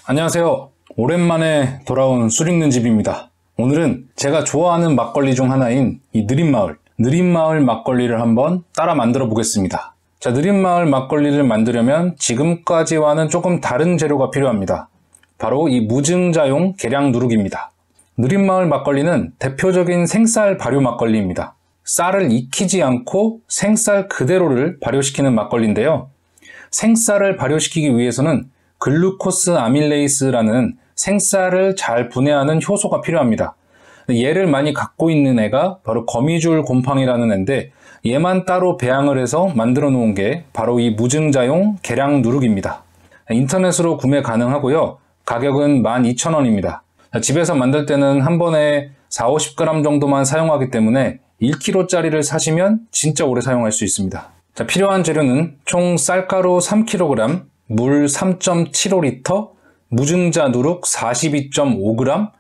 안녕하세요. 오랜만에 돌아온 술 읽는 집입니다. 오늘은 제가 좋아하는 막걸리 중 하나인 이 느린마을 막걸리를 한번 따라 만들어 보겠습니다. 자, 느린마을 막걸리를 만들려면 지금까지와는 조금 다른 재료가 필요합니다. 바로 이 무증자용 계량 누룩입니다. 느린마을 막걸리는 대표적인 생쌀 발효 막걸리입니다. 쌀을 익히지 않고 생쌀 그대로를 발효시키는 막걸리인데요. 생쌀을 발효시키기 위해서는 글루코스 아밀레이스라는 생쌀을 잘 분해하는 효소가 필요합니다. 얘를 많이 갖고 있는 애가 바로 거미줄 곰팡이라는 애인데, 얘만 따로 배양을 해서 만들어 놓은 게 바로 이 무증자용 계량 누룩입니다. 인터넷으로 구매 가능하고요. 가격은 12,000원입니다. 집에서 만들 때는 한 번에 40-50g 정도만 사용하기 때문에 1kg짜리를 사시면 진짜 오래 사용할 수 있습니다. 자, 필요한 재료는 총 쌀가루 3kg, 물 3.75L, 무증자 누룩 42.5g,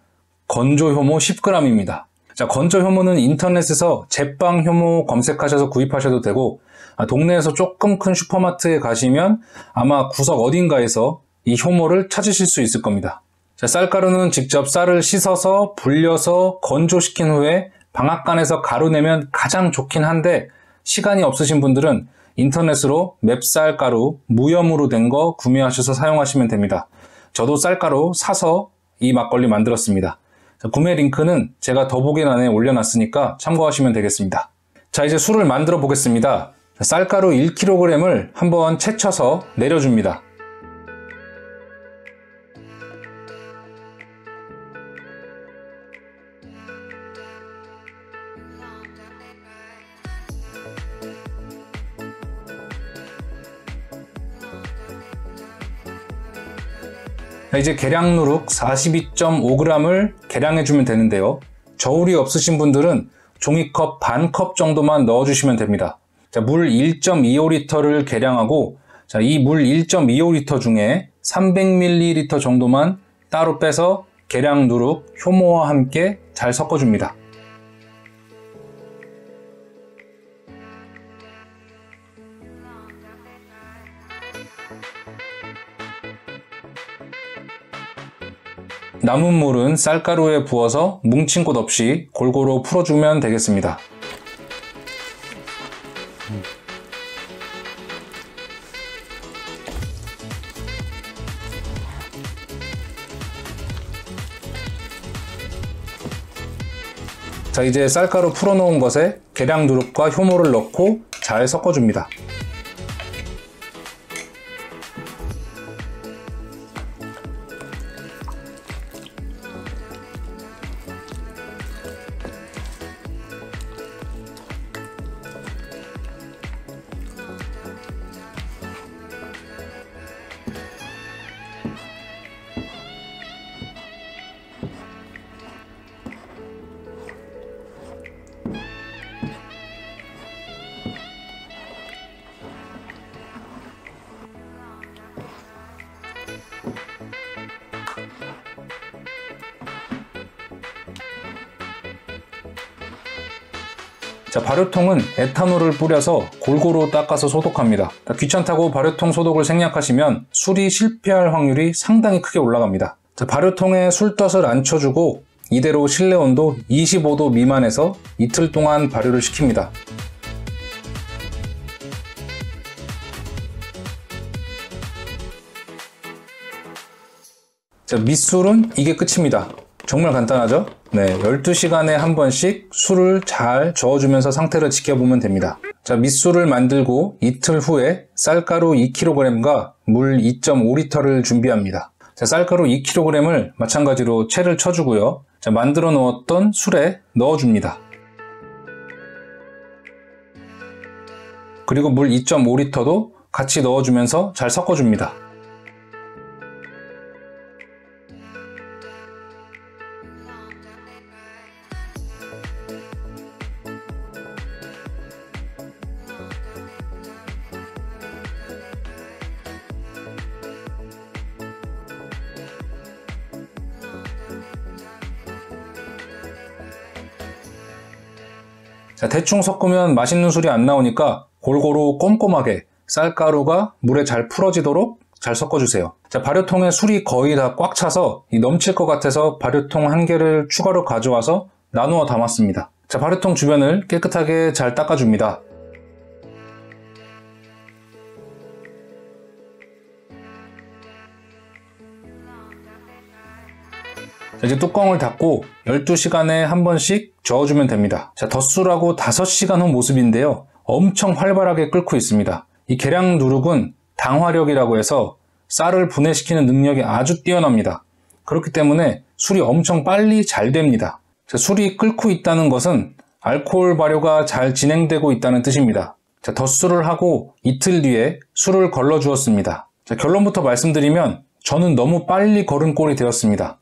건조 효모 10g입니다. 자, 건조 효모는 인터넷에서 제빵 효모 검색하셔서 구입하셔도 되고, 동네에서 조금 큰 슈퍼마트에 가시면 아마 구석 어딘가에서 이 효모를 찾으실 수 있을 겁니다. 자, 쌀가루는 직접 쌀을 씻어서 불려서 건조시킨 후에 방앗간에서 가루내면 가장 좋긴 한데, 시간이 없으신 분들은 인터넷으로 맵쌀가루 무염으로 된 거 구매하셔서 사용하시면 됩니다. 저도 쌀가루 사서 이 막걸리 만들었습니다. 자, 구매 링크는 제가 더보기란에 올려놨으니까 참고하시면 되겠습니다. 자, 이제 술을 만들어 보겠습니다. 자, 쌀가루 1kg을 한번 채쳐서 내려줍니다. 이제 계량 누룩 42.5g을 계량해주면 되는데요. 저울이 없으신 분들은 종이컵 반컵 정도만 넣어주시면 됩니다. 자, 물 1.25L를 계량하고, 자, 이 물 1.25L 중에 300ml 정도만 따로 빼서 계량 누룩 효모와 함께 잘 섞어줍니다. 남은 물은 쌀가루에 부어서 뭉친 곳 없이 골고루 풀어주면 되겠습니다. 자, 이제 쌀가루 풀어놓은 것에 계량 누룩과 효모를 넣고 잘 섞어줍니다. 자, 발효통은 에탄올을 뿌려서 골고루 닦아서 소독합니다. 귀찮다고 발효통 소독을 생략하시면 술이 실패할 확률이 상당히 크게 올라갑니다. 자, 발효통에 술덫을 앉혀주고 이대로 실내 온도 25도 미만에서 이틀 동안 발효를 시킵니다. 자, 밑술은 이게 끝입니다. 정말 간단하죠? 네, 12시간에 한 번씩 술을 잘 저어주면서 상태를 지켜보면 됩니다. 자, 밑술을 만들고 이틀 후에 쌀가루 2kg과 물 2.5L를 준비합니다. 자, 쌀가루 2kg을 마찬가지로 채를 쳐주고요. 자, 만들어 놓았던 술에 넣어줍니다. 그리고 물 2.5L도 같이 넣어주면서 잘 섞어줍니다. 자, 대충 섞으면 맛있는 술이 안 나오니까 골고루 꼼꼼하게 쌀가루가 물에 잘 풀어지도록 잘 섞어주세요. 자, 발효통에 술이 거의 다 꽉 차서 넘칠 것 같아서 발효통 한 개를 추가로 가져와서 나누어 담았습니다. 자, 발효통 주변을 깨끗하게 잘 닦아줍니다. 자, 이제 뚜껑을 닫고 12시간에 한 번씩 저어주면 됩니다. 자, 덧술하고 5시간 후 모습인데요. 엄청 활발하게 끓고 있습니다. 이 계량 누룩은 당화력이라고 해서 쌀을 분해시키는 능력이 아주 뛰어납니다. 그렇기 때문에 술이 엄청 빨리 잘 됩니다. 자, 술이 끓고 있다는 것은 알코올 발효가 잘 진행되고 있다는 뜻입니다. 자, 덧술을 하고 이틀 뒤에 술을 걸러 주었습니다. 자, 결론부터 말씀드리면 저는 너무 빨리 걸은 꼴이 되었습니다.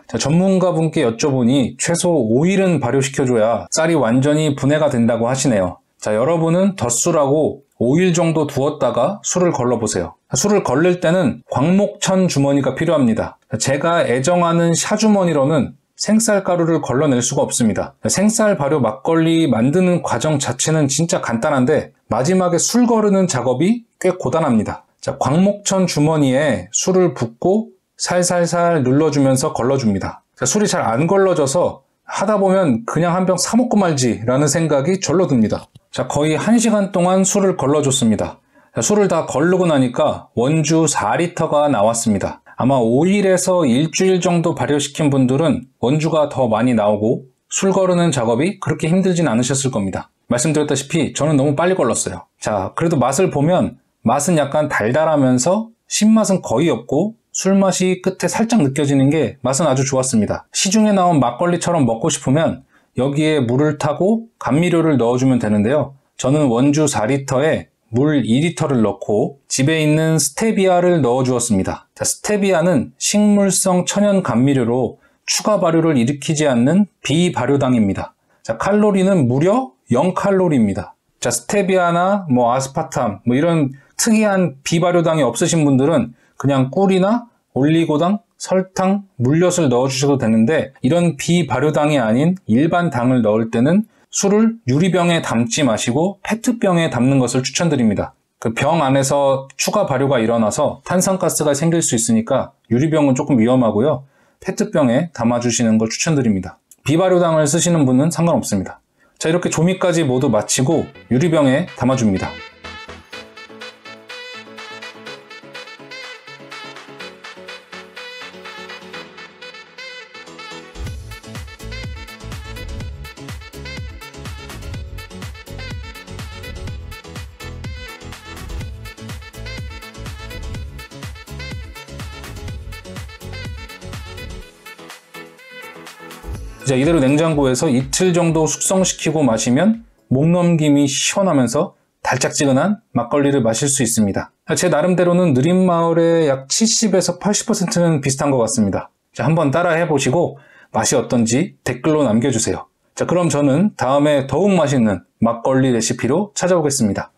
자, 전문가분께 여쭤보니 최소 5일은 발효시켜줘야 쌀이 완전히 분해가 된다고 하시네요. 자, 여러분은 덧술하고 5일 정도 두었다가 술을 걸러보세요. 술을 걸릴 때는 광목천 주머니가 필요합니다. 제가 애정하는 샤주머니로는 생쌀가루를 걸러낼 수가 없습니다. 생쌀 발효 막걸리 만드는 과정 자체는 진짜 간단한데 마지막에 술 거르는 작업이 꽤 고단합니다. 자, 광목천 주머니에 술을 붓고 살살살 눌러주면서 걸러줍니다. 자, 술이 잘 안 걸러져서 하다 보면 그냥 한 병 사 먹고 말지 라는 생각이 절로 듭니다. 자, 거의 1시간 동안 술을 걸러줬습니다. 자, 술을 다 걸르고 나니까 원주 4리터가 나왔습니다. 아마 5일에서 일주일 정도 발효시킨 분들은 원주가 더 많이 나오고 술 거르는 작업이 그렇게 힘들진 않으셨을 겁니다. 말씀드렸다시피 저는 너무 빨리 걸렀어요. 자, 그래도 맛을 보면 맛은 약간 달달하면서 신맛은 거의 없고 술맛이 끝에 살짝 느껴지는 게 맛은 아주 좋았습니다. 시중에 나온 막걸리처럼 먹고 싶으면 여기에 물을 타고 감미료를 넣어주면 되는데요. 저는 원주 4리터에 물 2리터를 넣고 집에 있는 스테비아를 넣어 주었습니다. 자, 스테비아는 식물성 천연 감미료로 추가 발효를 일으키지 않는 비발효당입니다. 자, 칼로리는 무려 0칼로리입니다. 자, 스테비아나 아스파탐 이런 특이한 비발효당이 없으신 분들은 그냥 꿀이나 올리고당, 설탕, 물엿을 넣어주셔도 되는데 이런 비발효당이 아닌 일반 당을 넣을 때는 술을 유리병에 담지 마시고 페트병에 담는 것을 추천드립니다. 그 병 안에서 추가 발효가 일어나서 탄산가스가 생길 수 있으니까 유리병은 조금 위험하고요. 페트병에 담아주시는 걸 추천드립니다. 비발효당을 쓰시는 분은 상관없습니다. 자, 이렇게 조미까지 모두 마치고 유리병에 담아줍니다. 자, 이대로 냉장고에서 이틀 정도 숙성시키고 마시면 목넘김이 시원하면서 달짝지근한 막걸리를 마실 수 있습니다. 제 나름대로는 느린마을의 약 70에서 80%는 비슷한 것 같습니다. 자, 한번 따라 해보시고 맛이 어떤지 댓글로 남겨주세요. 자, 그럼 저는 다음에 더욱 맛있는 막걸리 레시피로 찾아오겠습니다.